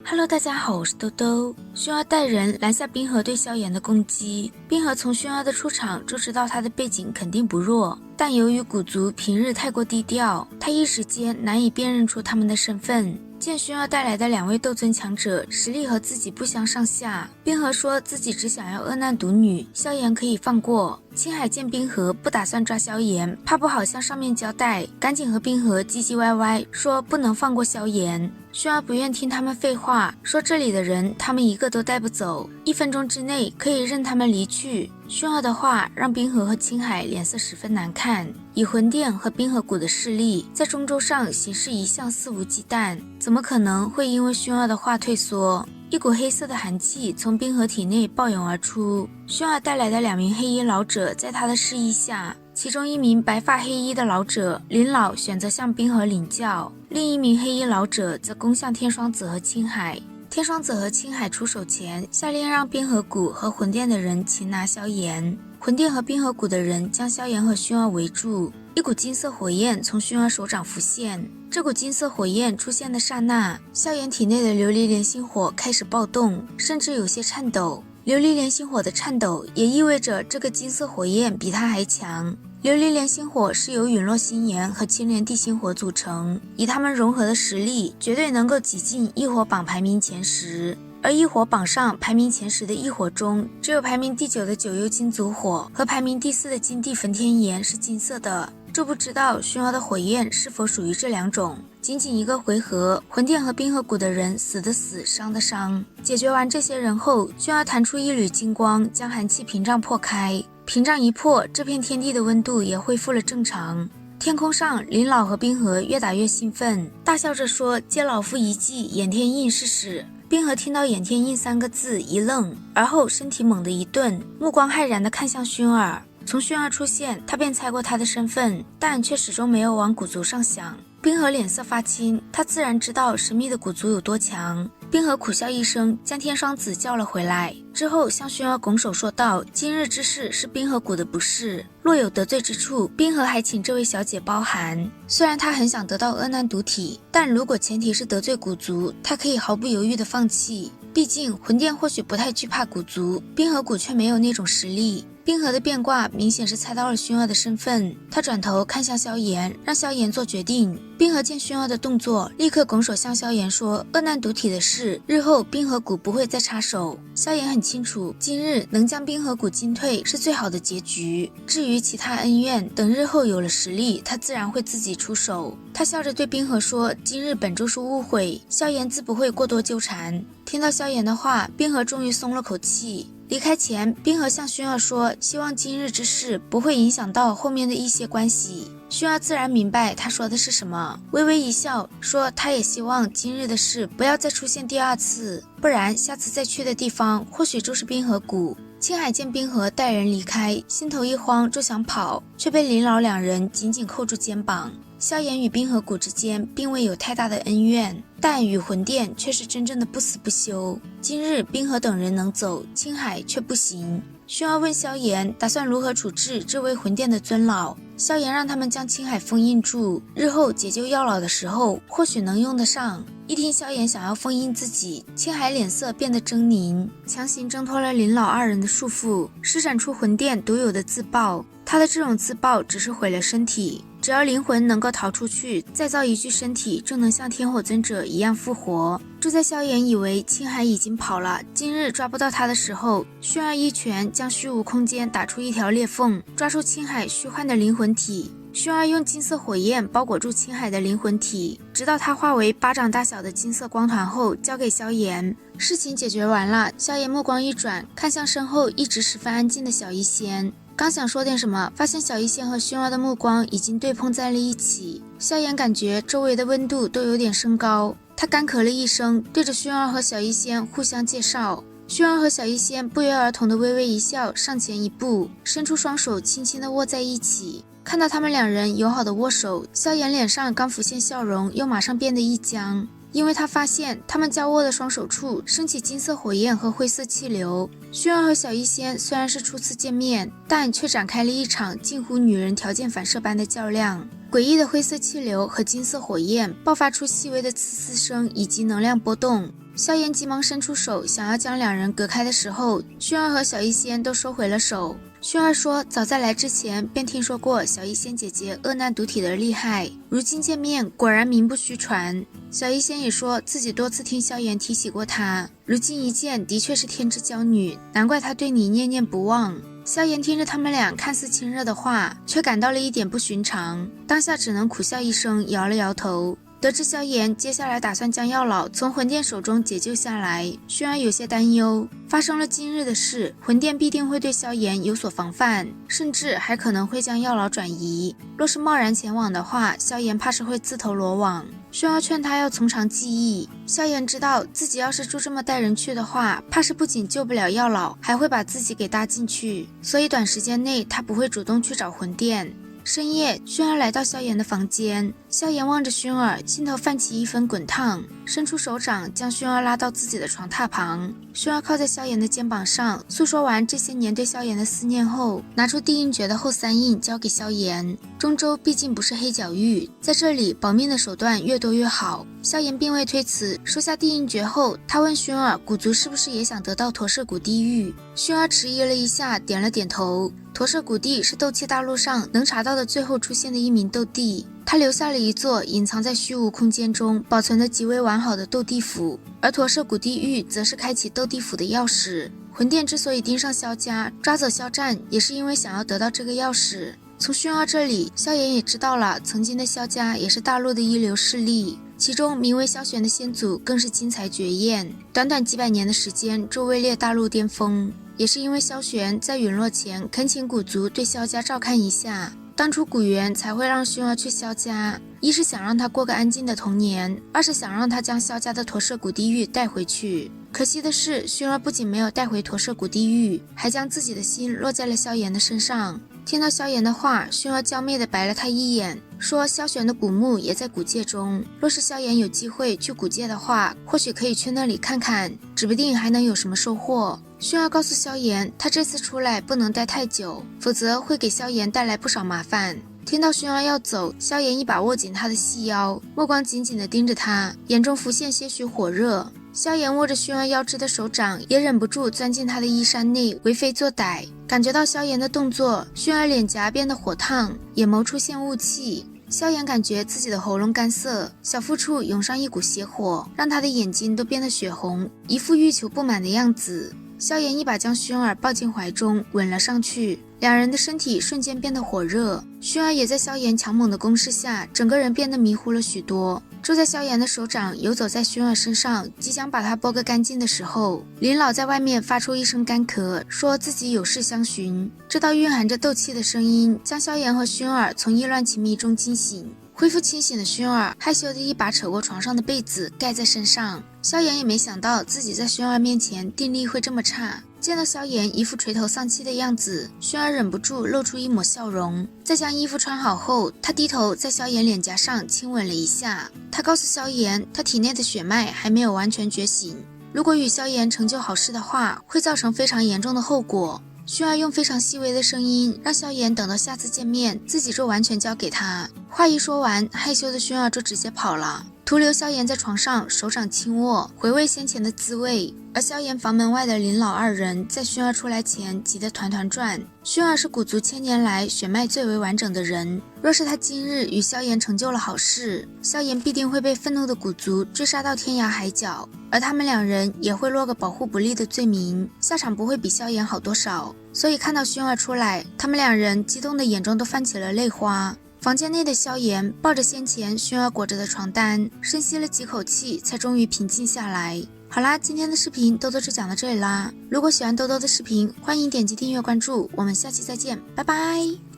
Hello， 大家好，我是兜兜。薰儿带人拦下冰河对萧炎的攻击。冰河从薰儿的出场就知道他的背景肯定不弱，但由于古族平日太过低调，他一时间难以辨认出他们的身份。见薰儿带来的2位斗尊强者实力和自己不相上下，冰河说自己只想要恶难独女，萧炎可以放过。青海见冰河不打算抓萧炎，怕不好向上面交代，赶紧和冰河唧唧歪歪说不能放过萧炎。薰儿不愿听他们废话，说这里的人他们一个都带不走，1分钟之内可以任他们离去。薰儿的话让冰河和青海脸色十分难看，以魂殿和冰河谷的势力，在中州上行事一向肆无忌惮，怎么可能会因为薰儿的话退缩？一股黑色的寒气从冰河体内暴涌而出，薰儿带来的2名黑衣老者在他的示意下，其中1名白发黑衣的老者林老选择向冰河领教，另1名黑衣老者则攻向天双子和青海。天双子和青海出手前，下令让冰河谷和魂殿的人擒拿萧炎。魂殿和冰河谷的人将萧炎和薰儿围住，一股金色火焰从薰儿手掌浮现。这股金色火焰出现的刹那，萧炎体内的琉璃莲心火开始暴动，甚至有些颤抖。琉璃莲心火的颤抖也意味着这个金色火焰比它还强。琉璃莲心火是由陨落心炎和青莲地心火组成，以它们融合的实力，绝对能够挤进异火榜排名前10。而异火榜上排名前10的异火中，只有排名第9的九幽金烛火和排名第4的金地焚天炎是金色的。就不知道薰儿的火焰是否属于这2种。仅仅1个回合，魂殿和冰河谷的人死的死，伤的伤。解决完这些人后，薰儿弹出一缕金光，将寒气屏障破开。屏障一破，这片天地的温度也恢复了正常。天空上，林老和冰河越打越兴奋，大笑着说：“接老夫一记掩天印试试。”冰河听到掩天印3个字一愣，而后身体猛地一顿，目光骇然地看向薰儿。从薰儿出现，他便猜过他的身份，但却始终没有往古族上想。冰河脸色发青，他自然知道神秘的古族有多强。冰河苦笑一声，将天双子叫了回来，之后向薰儿拱手说道：“今日之事是冰河谷的不是，若有得罪之处，冰河还请这位小姐包涵。”虽然他很想得到恶难独体，但如果前提是得罪古族，他可以毫不犹豫地放弃。毕竟魂殿或许不太惧怕古族，冰河谷却没有那种实力。冰河的变卦明显是猜到了薰儿的身份，他转头看向萧炎，让萧炎做决定。冰河见薰儿的动作，立刻拱手向萧炎说：“恶难独体的事，日后冰河谷不会再插手。”萧炎很清楚，今日能将冰河谷击退是最好的结局。至于其他恩怨，等日后有了实力，他自然会自己出手。他笑着对冰河说：“今日本就是误会，萧炎自不会过多纠缠。”听到萧炎的话，冰河终于松了口气。离开前，冰河向薰儿说：“希望今日之事不会影响到后面的一些关系。”薰儿自然明白他说的是什么，微微一笑，说他也希望今日的事不要再出现第2次，不然下次再去的地方或许就是冰河谷。青海见冰河带人离开，心头一慌就想跑，却被林老2人紧紧扣住肩膀。萧炎与冰河谷之间并未有太大的恩怨，但与魂殿却是真正的不死不休。今日冰河等人能走，青海却不行。薰儿问萧炎打算如何处置这位魂殿的尊老，萧炎让他们将青海封印住，日后解救药老的时候或许能用得上。一听萧炎想要封印自己，青海脸色变得狰狞，强行挣脱了林老2人的束缚，施展出魂殿独有的自爆。他的这种自爆只是毁了身体，只要灵魂能够逃出去，再造一具身体就能像天火尊者一样复活。就在萧炎以为青海已经跑了，今日抓不到他的时候，薰儿一拳将虚无空间打出一条裂缝，抓住青海虚幻的灵魂体。薰儿用金色火焰包裹住青海的灵魂体，直到它化为巴掌大小的金色光团后交给萧炎。事情解决完了，萧炎目光一转，看向身后一直十分安静的小医仙，刚想说点什么，发现小医仙和薰儿的目光已经对碰在了一起。萧炎感觉周围的温度都有点升高，他干咳了一声，对着薰儿和小医仙互相介绍。薰儿和小医仙不约而同的微微一笑，上前一步，伸出双手轻轻的握在一起。看到他们2人友好的握手，萧炎脸上刚浮现笑容，又马上变得一僵。因为他发现他们交握的双手处升起金色火焰和灰色气流。薰儿和小医仙虽然是初次见面，但却展开了一场近乎女人条件反射般的较量。诡异的灰色气流和金色火焰爆发出细微的呲呲声以及能量波动。萧炎急忙伸出手想要将两人隔开的时候，薰儿和小医仙都收回了手。薰儿说早在来之前便听说过小医仙姐姐恶难毒体的厉害，如今见面果然名不虚传。小医仙也说自己多次听萧炎提起过她，如今一见的确是天之娇女，难怪她对你念念不忘。萧炎听着他们俩看似亲热的话，却感到了一点不寻常，当下只能苦笑一声，摇了摇头。得知萧炎接下来打算将药老从魂殿手中解救下来，薰儿有些担忧。发生了今日的事，魂殿必定会对萧炎有所防范，甚至还可能会将药老转移。若是贸然前往的话，萧炎怕是会自投罗网。薰儿劝他要从长计议。萧炎知道自己要是就这么带人去的话，怕是不仅救不了药老，还会把自己给搭进去，所以短时间内他不会主动去找魂殿。深夜，薰儿来到萧炎的房间，萧炎望着薰儿，心头泛起一分滚烫，伸出手掌将薰儿拉到自己的床榻旁。薰儿靠在萧炎的肩膀上，诉说完这些年对萧炎的思念后，拿出地印诀的后三印交给萧炎。中州毕竟不是黑角域，在这里保命的手段越多越好。萧炎并未推辞，收下地印诀后，他问薰儿古族是不是也想得到驼舍古地狱。薰儿迟疑了一下，点了点头。驼舍古地是斗气大陆上能查到的最后出现的一名斗帝，他留下了一座隐藏在虚无空间中保存的极为完好的斗地府，而驼舍古地狱则是开启斗地府的钥匙。魂殿之所以盯上萧家，抓走萧战，也是因为想要得到这个钥匙。从薰儿这里，萧炎也知道了曾经的萧家也是大陆的一流势力，其中名为萧玄的先祖更是经才绝艳，短短几百年的时间就位列大陆巅峰。也是因为萧玄在陨落前恳请古族对萧家照看一下，当初古元才会让薰儿去萧家，一是想让他过个安静的童年，二是想让他将萧家的驼舍古地狱带回去。可惜的是，薰儿不仅没有带回驼舍古地狱，还将自己的心落在了萧炎的身上。听到萧炎的话，薰儿娇媚地白了他一眼，说萧玄的古墓也在古界中，若是萧炎有机会去古界的话，或许可以去那里看看，指不定还能有什么收获。薰儿告诉萧炎，他这次出来不能待太久，否则会给萧炎带来不少麻烦。听到薰儿要走，萧炎一把握紧他的细腰，目光紧紧地盯着他，眼中浮现些许火热。萧炎握着薰儿腰肢的手掌也忍不住钻进他的衣衫内，为非作歹。感觉到萧炎的动作，薰儿脸颊变得火烫，眼眸出现雾气。萧炎感觉自己的喉咙干涩，小腹处涌上一股邪火，让他的眼睛都变得血红，一副欲求不满的样子。萧炎一把将薰儿抱进怀中，吻了上去，两人的身体瞬间变得火热。薰儿也在萧炎强猛的攻势下，整个人变得迷糊了许多。就在萧炎的手掌游走在薰儿身上，即将把她剥个干净的时候，林老在外面发出一声干咳，说自己有事相询。这道蕴含着斗气的声音将萧炎和薰儿从意乱情迷中惊醒。恢复清醒的薰儿害羞的一把扯过床上的被子盖在身上。萧炎也没想到自己在薰儿面前定力会这么差，见到萧炎一副垂头丧气的样子，薰儿忍不住露出一抹笑容。在将衣服穿好后，他低头在萧炎脸颊上亲吻了一下。他告诉萧炎，他体内的血脉还没有完全觉醒，如果与萧炎成就好事的话，会造成非常严重的后果。薰儿用非常细微的声音让萧炎等到下次见面自己就完全交给他。话一说完，害羞的薰儿就直接跑了，徒留萧炎在床上手掌轻握，回味先前的滋味。而萧炎房门外的林老二人在薰儿出来前急得团团转。薰儿是古族千年来血脉最为完整的人，若是他今日与萧炎成就了好事，萧炎必定会被愤怒的古族追杀到天涯海角，而他们两人也会落个保护不力的罪名，下场不会比萧炎好多少。所以看到薰儿出来，他们两人激动的眼中都泛起了泪花。房间内的萧炎抱着先前薰儿裹着的床单，深吸了几口气，才终于平静下来。好啦，今天的视频豆豆就讲到这里啦。如果喜欢豆豆的视频，欢迎点击订阅关注，我们下期再见，拜拜。